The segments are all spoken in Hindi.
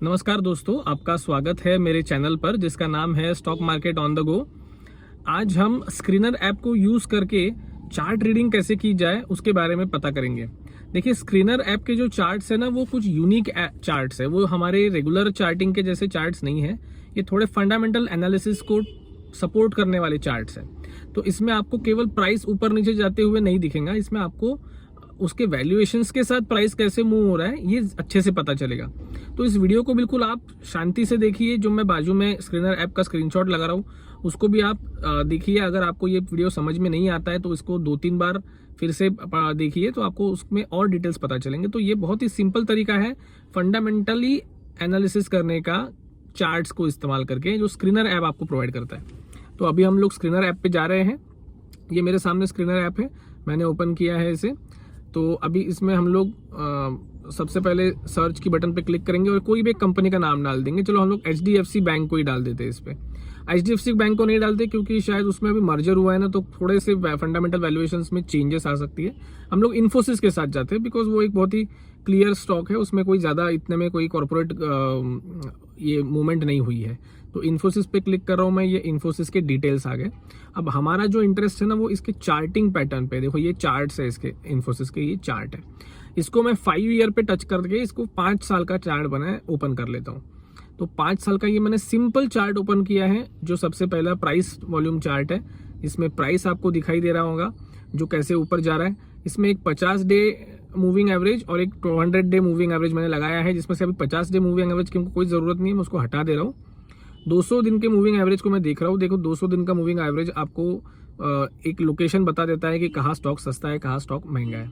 नमस्कार दोस्तों, आपका स्वागत है मेरे चैनल पर जिसका नाम है stock market on the go. आज हम स्क्रीनर ऐप को यूज करके चार्ट रीडिंग कैसे की जाए उसके बारे में पता करेंगे। देखिए, स्क्रीनर ऐप के जो चार्ट्स है ना, वो कुछ यूनिक चार्ट्स है। वो हमारे रेगुलर चार्टिंग के जैसे चार्ट्स नहीं है। ये थोड़े फंडामेंटल एनालिसिस को सपोर्ट करने वाले चार्ट्स है। तो इसमें आपको केवल प्राइस ऊपर नीचे जाते हुए नहीं दिखेगा, इसमें आपको उसके वैल्यूएशंस के साथ प्राइस कैसे मूव हो रहा है ये अच्छे से पता चलेगा। तो इस वीडियो को बिल्कुल आप शांति से देखिए। जो मैं बाजू में स्क्रीनर ऐप का स्क्रीनशॉट लगा रहा हूँ उसको भी आप देखिए। अगर आपको ये वीडियो समझ में नहीं आता है तो इसको 2-3 बार फिर से देखिए, तो आपको उसमें और डिटेल्स पता चलेंगे। तो ये बहुत ही सिंपल तरीका है फंडामेंटली एनालिसिस करने का, चार्ट्स को इस्तेमाल करके, जो स्क्रीनर ऐप आपको प्रोवाइड करता है। तो अभी हम लोग स्क्रीनर ऐप पे जा रहे हैं। ये मेरे सामने स्क्रीनर ऐप है, मैंने ओपन किया है इसे। तो अभी इसमें हम लोग सबसे पहले सर्च की बटन पे क्लिक करेंगे और कोई भी एक कंपनी का नाम डाल देंगे। चलो हम लोग HDFC बैंक को ही डाल देते हैं इस पे। HDFC बैंक को नहीं डालते क्योंकि शायद उसमें अभी मर्जर हुआ है ना, तो थोड़े से फंडामेंटल वैल्यूएशंस में चेंजेस आ सकती है। हम लोग इन्फोसिस के साथ जाते हैं बिकॉज वो एक बहुत ही क्लियर स्टॉक है, उसमें कोई ज़्यादा इतने में कोई कॉर्पोरेट ये मूवमेंट नहीं हुई है। तो इन्फोसिस पे क्लिक कर रहा हूँ मैं। ये इन्फोसिस के डिटेल्स आ गए। अब हमारा जो इंटरेस्ट है ना वो इसके चार्टिंग पैटर्न पे। देखो ये चार्ट्स है इसके, इन्फोसिस के ये चार्ट है। इसको मैं 5 ईयर पे टच करके इसको 5 साल का चार्ट बनाए ओपन कर लेता हूँ। तो 5 साल का ये मैंने सिंपल चार्ट ओपन किया है। जो सबसे पहला प्राइस वॉल्यूम चार्ट है, इसमें प्राइस आपको दिखाई दे रहा होगा जो कैसे ऊपर जा रहा है। इसमें एक 50 डे मूविंग एवरेज और एक 200 डे मूविंग एवरेज मैंने लगाया है, जिसमें से अभी 50 डे मूविंग एवरेज की कोई जरूरत नहीं है, मैं उसको हटा दे रहा हूँ। 200 दिन के मूविंग एवरेज को मैं देख रहा हूँ। देखो 200 दिन का मूविंग एवरेज आपको एक लोकेशन बता देता है कि कहाँ स्टॉक सस्ता है, कहाँ स्टॉक महंगा है।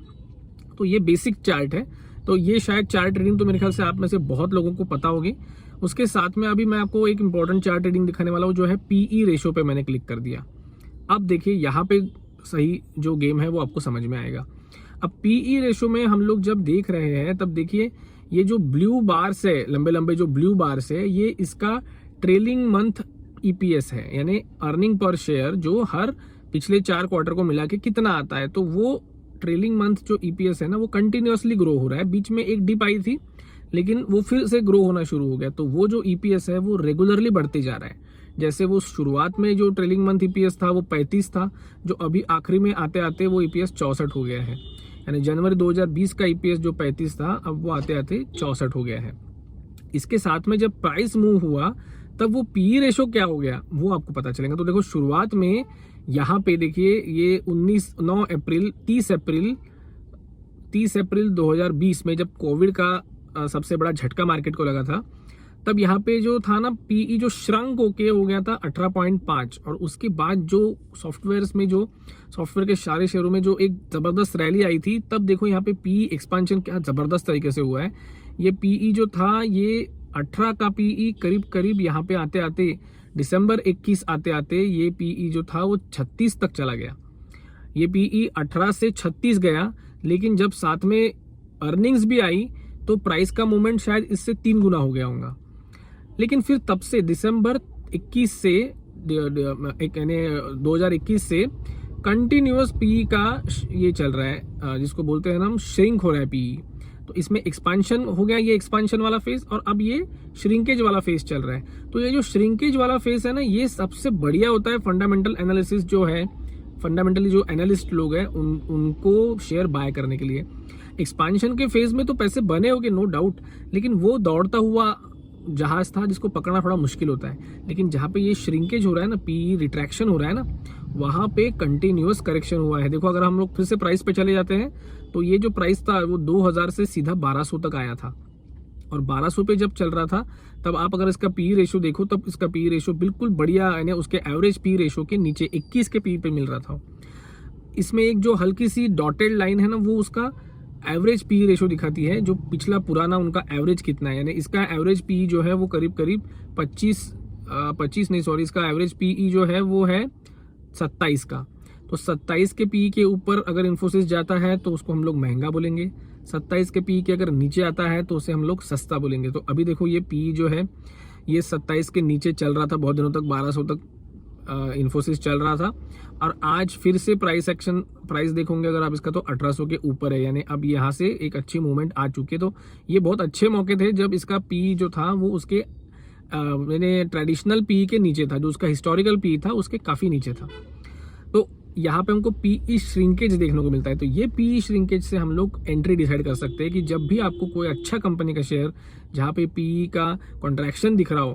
तो ये बेसिक चार्ट है। तो ये शायद चार्ट रीडिंग तो मेरे ख्याल से आप में से बहुत लोगों को पता होगी। उसके साथ में अभी मैं आपको एक इंपॉर्टेंट चार्ट रीडिंग दिखाने वाला हूँ, जो है PE रेशो पे मैंने क्लिक कर दिया। अब देखिए यहाँ पे सही जो गेम है वो आपको समझ में आएगा। अब PE रेशो में हम लोग जब देख रहे हैं तब देखिए ये जो ब्लू बार्स है, लंबे लंबे जो ब्लू बार्स है, ये इसका ट्रेलिंग मंथ EPS है, यानी अर्निंग पर शेयर, जो हर पिछले 4 क्वार्टर को मिला के कितना आता है। तो वो ट्रेलिंग मंथ जो EPS है ना, वो कंटिन्यूअसली ग्रो हो रहा है। बीच में एक डिप आई थी लेकिन वो फिर से ग्रो होना शुरू हो गया। तो वो जो EPS है वो रेगुलरली बढ़ते जा रहा है। जैसे वो शुरुआत में जो ट्रेलिंग मंथ EPS था वो 35 था, जो अभी आखिरी में आते आते वो EPS 64 हो गया है। यानी जनवरी 2020 का EPS जो 35 था, अब वो आते आते 64 हो गया है। इसके साथ में जब प्राइस मूव हुआ तब वो PE रेशो क्या हो गया वो आपको पता चलेगा। तो देखो शुरुआत में यहाँ पे देखिए ये 30 अप्रैल 2020 में जब कोविड का सबसे बड़ा झटका मार्केट को लगा था, तब यहाँ पे जो था ना PE जो श्रंक होके हो गया था 18.5। और उसके बाद जो सॉफ्टवेयर में, जो सॉफ्टवेयर के सारे शेयरों में जो एक जबरदस्त रैली आई थी, तब देखो यहाँ पे PE एक्सपेंशन क्या जबरदस्त तरीके से हुआ है। ये PE जो था ये 18 का PE करीब यहाँ पे आते आते दिसंबर 21 आते आते ये PE जो था वो 36 तक चला गया। ये PE 18 से 36 गया, लेकिन जब साथ में अर्निंग्स भी आई तो प्राइस का मूवमेंट शायद इससे 3 गुना हो गया होगा। लेकिन फिर तब से दिसंबर 21 से 2021 से कंटिन्यूअस PE का ये चल रहा है, जिसको बोलते हैं ना हम, श्रिंक हो रहा है PE। तो इसमें एक्सपांशन हो गया, ये एक्सपांशन वाला फेज, और अब ये श्रिंकेज वाला फेज चल रहा है। तो ये जो श्रिंकेज वाला फेज है ना, ये सबसे बढ़िया होता है फंडामेंटल एनालिसिस जो है, फंडामेंटली जो एनालिस्ट लोग हैं उनको शेयर बाय करने के लिए। एक्सपांशन के फेज में तो पैसे बने होंगे नो डाउट, लेकिन वो दौड़ता हुआ जहाज था जिसको पकड़ना थोड़ा मुश्किल होता है। लेकिन जहाँ पे ये श्रिंकेज हो रहा है ना, PE रिट्रैक्शन हो रहा है ना, वहां पे कंटिन्यूअस करेक्शन हुआ है। देखो अगर हम लोग फिर से प्राइस पे चले जाते हैं तो ये जो प्राइस था वो 2000 से सीधा 1200 तक आया था। और 1200 पे जब चल रहा था तब आप अगर इसका PE रेशो देखो, तब इसका PE रेशो बिल्कुल बढ़िया, यानी उसके एवरेज PE रेशो के नीचे 21 के PE पे मिल रहा था। इसमें एक जो हल्की सी डॉटेड लाइन है ना, वो उसका एवरेज PE रेशो दिखाती है, जो पिछला पुराना उनका एवरेज कितना है। यानी इसका एवरेज PE जो है वो करीब 25 नहीं, सॉरी, इसका एवरेज PE जो है वो है 27 का। तो 27 के PE के ऊपर अगर इन्फोसिस जाता है तो उसको हम लोग महंगा बोलेंगे। 27 के PE के अगर नीचे आता है तो उसे हम लोग सस्ता बोलेंगे। तो अभी देखो ये PE जो है ये 27 के नीचे चल रहा था बहुत दिनों तक, 1200 तक इन्फोसिस चल रहा था, और आज फिर से प्राइस देखोगे अगर आप इसका तो 1800 के ऊपर है, यानी अब यहाँ से एक अच्छी मूवमेंट आ चुकी है। तो ये बहुत अच्छे मौके थे जब इसका पी जो था वो उसके मैंने ट्रेडिशनल पी के नीचे था, जो उसका हिस्टोरिकल पी था उसके काफ़ी नीचे था। तो यहाँ पे हमको पीई श्रिंकेज देखने को मिलता है। तो ये पीई श्रिंकेज से हम लोग एंट्री डिसाइड कर सकते हैं कि जब भी आपको कोई अच्छा कंपनी का शेयर जहाँ पे पीई का कॉन्ट्रैक्शन दिख रहा हो,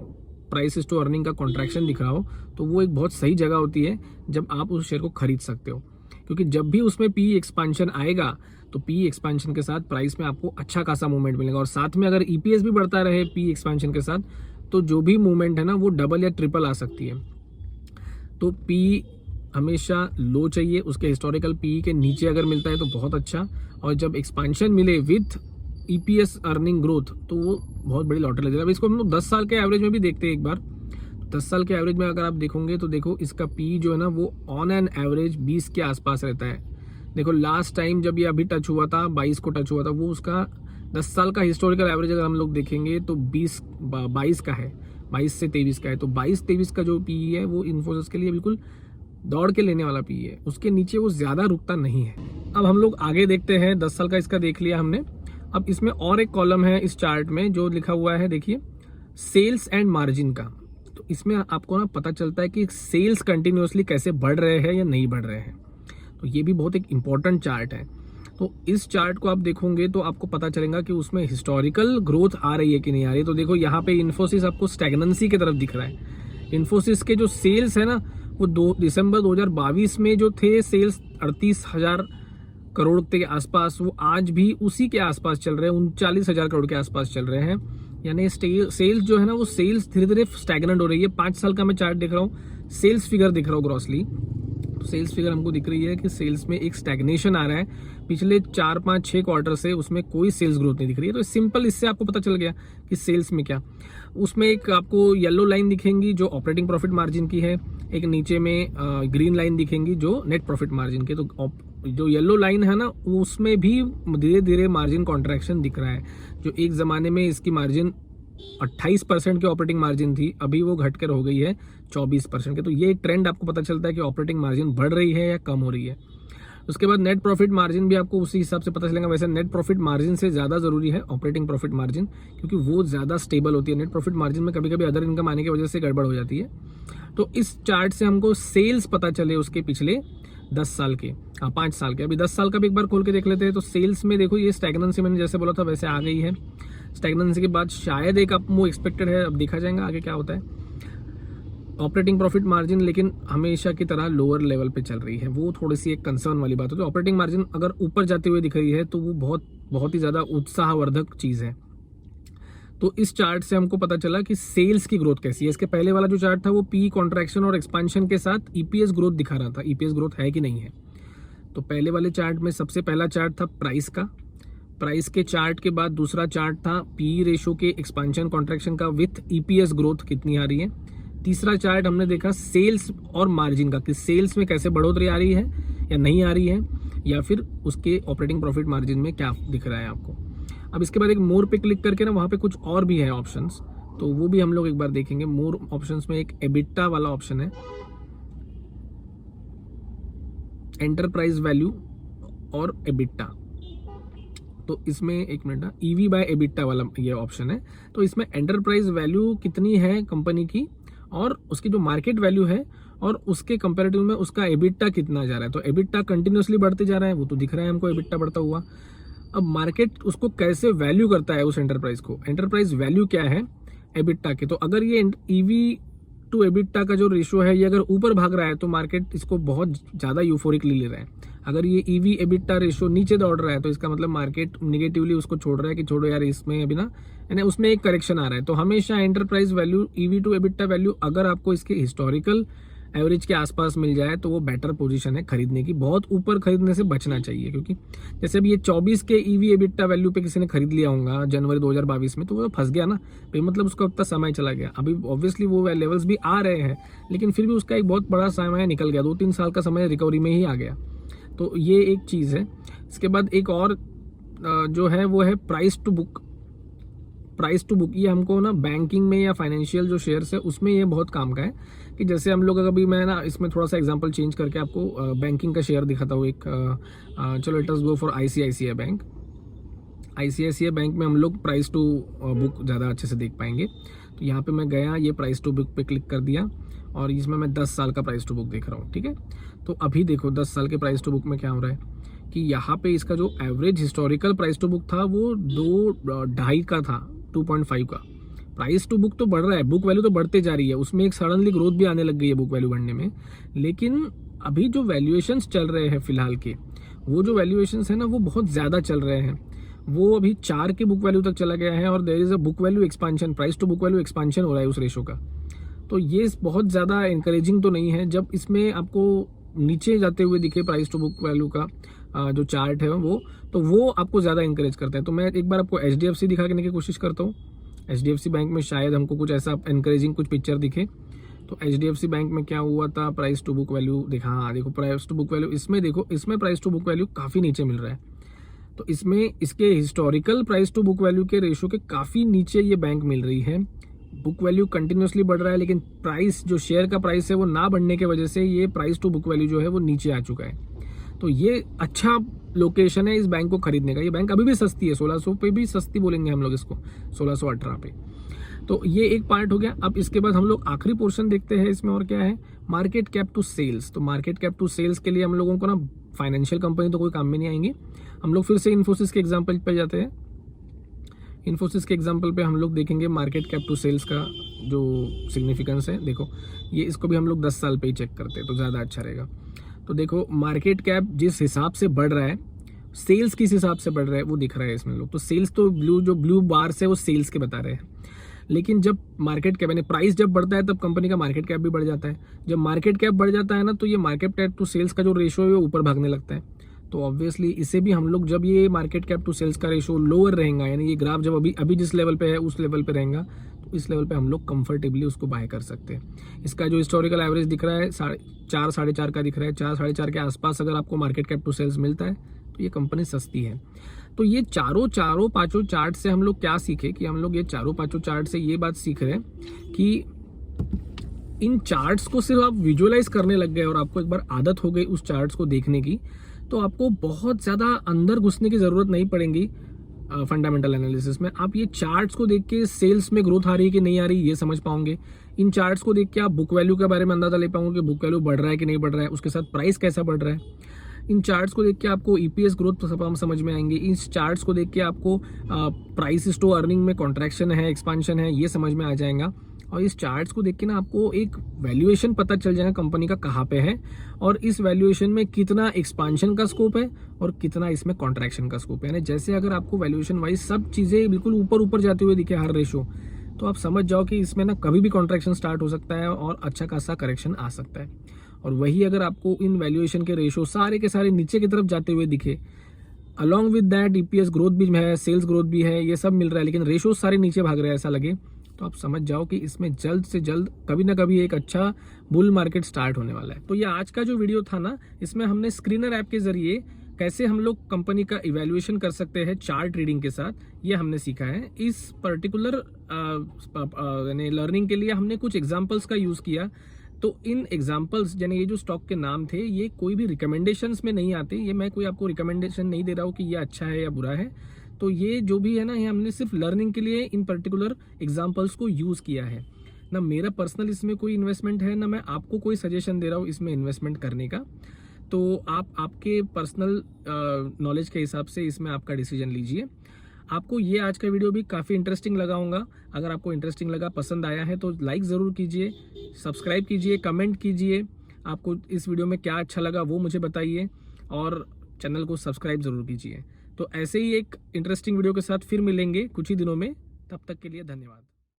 प्राइस टू अर्निंग का कॉन्ट्रैक्शन दिख रहा हो, तो वो एक बहुत सही जगह होती है जब आप उस शेयर को खरीद सकते हो। क्योंकि जब भी उसमें पीई एक्सपांशन आएगा तो पीई एक्सपांशन के साथ प्राइस में आपको अच्छा खासा मूवमेंट मिलेगा, और साथ में अगर ईपीएस भी बढ़ता रहे पीई एक्सपांशन के साथ, तो जो भी मूवमेंट है ना वो डबल या ट्रिपल आ सकती है। तो पी हमेशा लो चाहिए, उसके हिस्टोरिकल पी के नीचे अगर मिलता है तो बहुत अच्छा, और जब एक्सपांशन मिले विथ ईपीएस अर्निंग ग्रोथ तो वो बहुत बड़ी लॉटरी लग जाएगा। अब इसको हम लोग 10 साल के एवरेज में भी देखते हैं एक बार। 10 साल के एवरेज में अगर आप देखोगे तो देखो इसका पी जो है ना वो ऑन एन एवरेज 20 के आसपास रहता है। देखो लास्ट टाइम जब ये अभी टच हुआ था 22 को टच हुआ था, वो उसका 10 साल का हिस्टोरिकल एवरेज अगर हम लोग देखेंगे तो 22 का है, 22 से 23 का है। तो 22-23 का जो पी है वो इन्फोसिस के लिए बिल्कुल दौड़ के लेने वाला पी है, उसके नीचे वो ज़्यादा रुकता नहीं है। अब हम लोग आगे देखते हैं, 10 साल का इसका देख लिया हमने। अब इसमें और एक कॉलम है इस चार्ट में जो लिखा हुआ है, देखिए सेल्स एंड मार्जिन का। तो इसमें आपको ना पता चलता है कि सेल्स कंटिन्यूसली कैसे बढ़ रहे हैं या नहीं बढ़ रहे हैं। तो ये भी बहुत एक इम्पॉर्टेंट चार्ट है। तो इस चार्ट को आप देखोगे तो आपको पता चलेगा कि उसमें हिस्टोरिकल ग्रोथ आ रही है कि नहीं आ रही है। तो देखो यहाँ पे इन्फोसिस आपको स्टैग्नेंसी की तरफ दिख रहा है। इन्फोसिस के जो सेल्स है ना वो दिसंबर 2022 में जो थे सेल्स 38,000 करोड़ के आसपास, वो आज भी उसी के आसपास चल रहे हैं, 39,000 करोड़ के आसपास चल रहे हैं। यानी सेल्स जो है ना वो सेल्स धीरे धीरे स्टैग्नेंट हो रही है। 5 साल का मैं चार्ट देख रहा हूँ, सेल्स फिगर दिख रहा हूँ ग्रॉसली, तो सेल्स फिगर हमको दिख रही है कि सेल्स में एक स्टैग्नेशन आ रहा है। पिछले 4, 5, 6 क्वार्टर से उसमें कोई सेल्स ग्रोथ नहीं दिख रही है। तो सिंपल इससे आपको पता चल गया कि सेल्स में क्या। उसमें एक आपको येलो लाइन दिखेंगी जो ऑपरेटिंग प्रॉफिट मार्जिन की है, एक नीचे में ग्रीन लाइन दिखेंगी जो नेट प्रॉफिट मार्जिन की। तो जो येलो लाइन है ना उसमें भी धीरे धीरे मार्जिन कॉन्ट्रैक्शन दिख रहा है। जो एक ज़माने में इसकी मार्जिन 28% की ऑपरेटिंग मार्जिन थी, अभी वो घटकर हो गई है 24% के। तो ये एक ट्रेंड आपको पता चलता है कि ऑपरेटिंग मार्जिन बढ़ रही है या कम हो रही है। उसके बाद नेट प्रॉफिट मार्जिन भी आपको उसी हिसाब से पता चलेगा। वैसे नेट प्रॉफिट मार्जिन से ज़्यादा ज़रूरी है ऑपरेटिंग प्रॉफिट मार्जिन, क्योंकि वो ज़्यादा स्टेबल होती है। नेट प्रॉफिट मार्जिन में कभी कभी अदर इनकम आने की वजह से गड़बड़ हो जाती है। तो इस चार्ट से हमको सेल्स पता चले उसके पिछले 10 साल के, 5 साल के। अभी 10 साल का भी एक बार खोल के देख लेते हैं। तो सेल्स में देखो ये स्टैग्नेंसी मैंने जैसे बोला था वैसे आ गई है। स्टैग्नेंसी के बाद शायद एक अप मूव एक्सपेक्टेड है, अब देखा जाएगा आगे क्या होता है। ऑपरेटिंग प्रॉफिट मार्जिन लेकिन हमेशा की तरह लोअर लेवल पे चल रही है, वो थोड़ी सी एक कंसर्न वाली बात है। तो ऑपरेटिंग मार्जिन अगर ऊपर जाते हुए दिख रही है तो वो बहुत ही ज़्यादा उत्साहवर्धक चीज़ है। तो इस चार्ट से हमको पता चला कि सेल्स की ग्रोथ कैसी है। इसके पहले वाला जो चार्ट था वो पी कॉन्ट्रैक्शन और एक्सपांशन के साथ ईपीएस ग्रोथ दिखा रहा था, ईपीएस ग्रोथ है कि नहीं है। तो पहले वाले चार्ट में सबसे पहला चार्ट था प्राइस का, प्राइस के चार्ट के बाद दूसरा चार्ट था पी रेशो के एक्सपांशन कॉन्ट्रैक्शन का विथ ईपीएस ग्रोथ कितनी आ रही है। तीसरा चार्ट हमने देखा सेल्स और मार्जिन का, कि सेल्स में कैसे बढ़ोतरी आ रही है या नहीं आ रही है, या फिर उसके ऑपरेटिंग प्रॉफिट मार्जिन में क्या दिख रहा है आपको। अब इसके बाद एक मोर पे क्लिक करके ना वहाँ पे कुछ और भी है ऑप्शंस, तो वो भी हम लोग एक बार देखेंगे। मोर ऑप्शंस में एक एबिटा वाला ऑप्शन है, एंटरप्राइज वैल्यू और एबिटा। तो इसमें एक मिनट ना, ईवी बाय एबिटा वाला ये ऑप्शन है। तो इसमें एंटरप्राइज वैल्यू कितनी है कंपनी की और उसकी जो मार्केट वैल्यू है और उसके कंपैरेटिव में उसका एबिटा कितना जा रहा है। तो एबिटा कंटिन्यूसली बढ़ते जा रहा है, वो तो दिख रहा है हमको एबिटा बढ़ता हुआ। अब मार्केट उसको कैसे वैल्यू करता है उस एंटरप्राइज को, एंटरप्राइज वैल्यू क्या है एबिटा के। तो अगर ये ईवी टू एबिटा का जो रेशियो है ये अगर ऊपर भाग रहा है तो मार्केट इसको बहुत ज़्यादा यूफोरिकली ले रहा है। अगर ये ईवी एबिटा रेशियो नीचे दौड़ रहा है तो इसका मतलब मार्केट निगेटिवली उसको छोड़ रहा है कि छोड़ो यार इसमें अभी ना, यानी उसमें एक करेक्शन आ रहा है। तो हमेशा enterprise value, EV to EBITDA value अगर आपको इसके हिस्टोरिकल एवरेज के आसपास मिल जाए तो वो बेटर पोजीशन है खरीदने की। बहुत ऊपर खरीदने से बचना चाहिए, क्योंकि जैसे अभी ये 24 के ईवी एबिटा वैल्यू पे किसी ने खरीद लिया होगा जनवरी 2022 में, तो वो फंस गया ना भाई, मतलब उसका उतना समय चला गया। अभी ऑब्वियसली वो लेवल्स भी आ रहे हैं लेकिन फिर भी उसका एक बहुत बड़ा समय निकल गया, 2-3 साल का समय रिकवरी में ही आ गया। तो ये एक चीज़ है। इसके बाद एक और जो है वो है price to book. Price to book, ये हमको ना बैंकिंग में या फाइनेंशियल जो शेयर्स है उसमें ये बहुत काम का है। कि जैसे हम लोग अभी मैं ना इसमें थोड़ा सा एग्जांपल चेंज करके आपको बैंकिंग का शेयर दिखाता हूँ एक। चलो let us go for ICICI bank. ICICI bank में हम लोग प्राइस टू बुक ज़्यादा अच्छे से देख पाएंगे। तो यहाँ पे मैं गया, ये प्राइस टू बुक पे क्लिक कर दिया और इसमें मैं 10 साल का प्राइस टू बुक देख रहा हूँ। ठीक है, तो अभी देखो 10 साल के प्राइस टू बुक में क्या हो रहा है कि यहाँ पे इसका जो average historical price to book था वो 2.5 का था, 2.5 का। प्राइस टू बुक तो बढ़ रहा है, बुक वैल्यू तो बढ़ते जा रही है, उसमें एक सडनली ग्रोथ भी आने लग गई है बुक वैल्यू बढ़ने में। लेकिन अभी जो वैल्यूएशंस चल रहे हैं फिलहाल के, वो जो वैल्यूएशंस है ना वो बहुत ज़्यादा चल रहे हैं। वो अभी 4 के बुक वैल्यू तक चला गया है और there is a book value expansion, price to book value expansion हो रहा है उस रेशो का। तो ये बहुत ज़्यादा इंकरेजिंग तो नहीं है। जब इसमें आपको नीचे जाते हुए दिखे प्राइस टू बुक वैल्यू का जो चार्ट है वो आपको ज़्यादा इंकरेज करता है। तो मैं एक बार आपको HDFC दिखाने की कोशिश करता हूँ। HDFC बैंक में शायद हमको कुछ ऐसा इंकरेजिंग कुछ पिक्चर दिखे। तो HDFC बैंक में क्या हुआ था, प्राइस टू बुक वैल्यू देखा, हाँ देखो प्राइस टू बुक वैल्यू इसमें देखो, इसमें प्राइस टू बुक वैल्यू काफ़ी नीचे मिल रहा है। तो इसमें इसके historical price to book value के रेशो के काफ़ी नीचे ये बैंक मिल रही है। बुक वैल्यू कंटिन्यूसली बढ़ रहा है लेकिन प्राइस जो शेयर का प्राइस है वो ना बढ़ने की वजह से ये प्राइस टू बुक वैल्यू जो है वो नीचे आ चुका है। तो ये अच्छा लोकेशन है इस बैंक को खरीदने का। ये बैंक अभी भी सस्ती है, 1600 पे भी सस्ती बोलेंगे हम लोग इसको, 1618 पे। तो ये एक पार्ट हो गया। अब इसके बाद हम लोग आखिरी पोर्शन देखते हैं इसमें, और क्या है, मार्केट कैप टू सेल्स। तो मार्केट कैप टू सेल्स के लिए हम लोगों को ना फाइनेंशियल कंपनी तो कोई काम में नहीं आएंगी। हम लोग फिर से इन्फोसिस के एग्जाम्पल पे जाते हैं। इन्फोसिस के एग्जाम्पल पे हम लोग देखेंगे मार्केट कैप टू सेल्स का जो सिग्निफिकेंस है। देखो ये, इसको भी हम लोग 10 साल पे ही चेक करते हैं तो ज़्यादा अच्छा रहेगा। तो देखो मार्केट कैप जिस हिसाब से बढ़ रहा है, सेल्स किस हिसाब से बढ़ रहा है वो दिख रहा है इसमें लोग। तो सेल्स तो जो ब्लू बार से वो सेल्स के बता रहे हैं। लेकिन जब मार्केट कैप यानी प्राइस जब बढ़ता है तब कंपनी का मार्केट कैप भी बढ़ जाता है। जब मार्केट कैप बढ़ जाता है ना तो ये मार्केट कैप टू सेल्स का जो रेशो है वो ऊपर भागने लगता है। तो ऑब्वियसली इसे भी हम लोग, जब ये मार्केट कैप टू सेल्स का रेशो लोअर रहेगा, यानी ये ग्राफ जब अभी जिस लेवल पे है उस लेवल पे रहेगा, तो इस लेवल पे हम लोग कंफर्टेबली उसको बाय कर सकते हैं। इसका जो हिस्टोरिकल एवरेज दिख रहा है 4 साढ़े 4 का दिख रहा है। 4 साढ़े 4 के आसपास अगर आपको मार्केट कैप टू सेल्स मिलता है तो ये कंपनी सस्ती है। तो ये चारों पांचों चार्ट से हम लोग क्या सीखे कि हम लोग ये चारों पांचों चार्ट से ये बात सीख रहे हैं कि इन चार्ट्स को सिर्फ आप विजुअलाइज करने लग गए और आपको एक बार आदत हो गई उस चार्ट्स को देखने की, तो आपको बहुत ज़्यादा अंदर घुसने की ज़रूरत नहीं पड़ेगी फंडामेंटल एनालिसिस में। आप ये चार्ट्स को देख के सेल्स में ग्रोथ आ रही है कि नहीं आ रही ये समझ पाओगे। इन चार्ट्स को देख के आप बुक वैल्यू के बारे में अंदाजा ले पाओगे कि बुक वैल्यू बढ़ रहा है कि नहीं बढ़ रहा है, उसके साथ प्राइस कैसा बढ़ रहा है। इन चार्ट्स को देख के आपको EPS ग्रोथ सब समझ में आएंगे। इस चार्ट्स को देख के आपको प्राइस टू अर्निंग में कॉन्ट्रैक्शन है, एक्सपांशन है, ये समझ में आ जाएगा। और इस चार्ट्स को देख के ना आपको एक वैल्यूएशन पता चल जाएगा कंपनी का कहाँ पे है, और इस वैल्यूएशन में कितना एक्सपांशन का स्कोप है और कितना इसमें कॉन्ट्रैक्शन का स्कोप है। यानी जैसे अगर आपको वैल्यूएशन वाइज सब चीज़ें बिल्कुल ऊपर जाते हुए दिखे हर रेशो, तो आप समझ जाओ कि इसमें ना कभी भी कॉन्ट्रैक्शन स्टार्ट हो सकता है और अच्छा खासा करेक्शन आ सकता है। और वही अगर आपको इन वैल्यूएशन के रेशो सारे के सारे नीचे की तरफ जाते हुए दिखे, along with that EPS growth भी है, सेल्स ग्रोथ भी है, ये सब मिल रहा है, लेकिन रेशो सारे नीचे भाग रहे हैं ऐसा लगे, तो आप समझ जाओ कि इसमें जल्द से जल्द कभी ना कभी एक अच्छा बुल मार्केट स्टार्ट होने वाला है। तो ये आज का जो वीडियो था ना, इसमें हमने स्क्रीनर ऐप के जरिए कैसे हम लोग कंपनी का इवैल्यूएशन कर सकते हैं चार्ट रीडिंग के साथ, ये हमने सीखा है। इस पर्टिकुलर यानी लर्निंग के लिए हमने कुछ एग्जाम्पल्स का यूज़ किया। तो इन एग्जाम्पल्स यानी ये जो स्टॉक के नाम थे ये कोई भी रिकमेंडेशंस में नहीं आते। ये मैं कोई आपको रिकमेंडेशन नहीं दे रहा हूँ कि ये अच्छा है या बुरा है। तो ये जो भी है ना, ये हमने सिर्फ लर्निंग के लिए इन पर्टिकुलर एग्जाम्पल्स को यूज़ किया है। ना मेरा पर्सनल इसमें कोई इन्वेस्टमेंट है, ना मैं आपको कोई सजेशन दे रहा हूँ इसमें इन्वेस्टमेंट करने का। तो आप आपके पर्सनल नॉलेज के हिसाब से इसमें आपका डिसीजन लीजिए। आपको ये आज का वीडियो भी काफ़ी इंटरेस्टिंग लगा होगा। अगर आपको इंटरेस्टिंग लगा, पसंद आया है तो लाइक ज़रूर कीजिए, सब्सक्राइब कीजिए, कमेंट कीजिए। आपको इस वीडियो में क्या अच्छा लगा वो मुझे बताइए, और चैनल को सब्सक्राइब ज़रूर कीजिए। तो ऐसे ही एक इंटरेस्टिंग वीडियो के साथ फिर मिलेंगे कुछ ही दिनों में। तब तक के लिए धन्यवाद।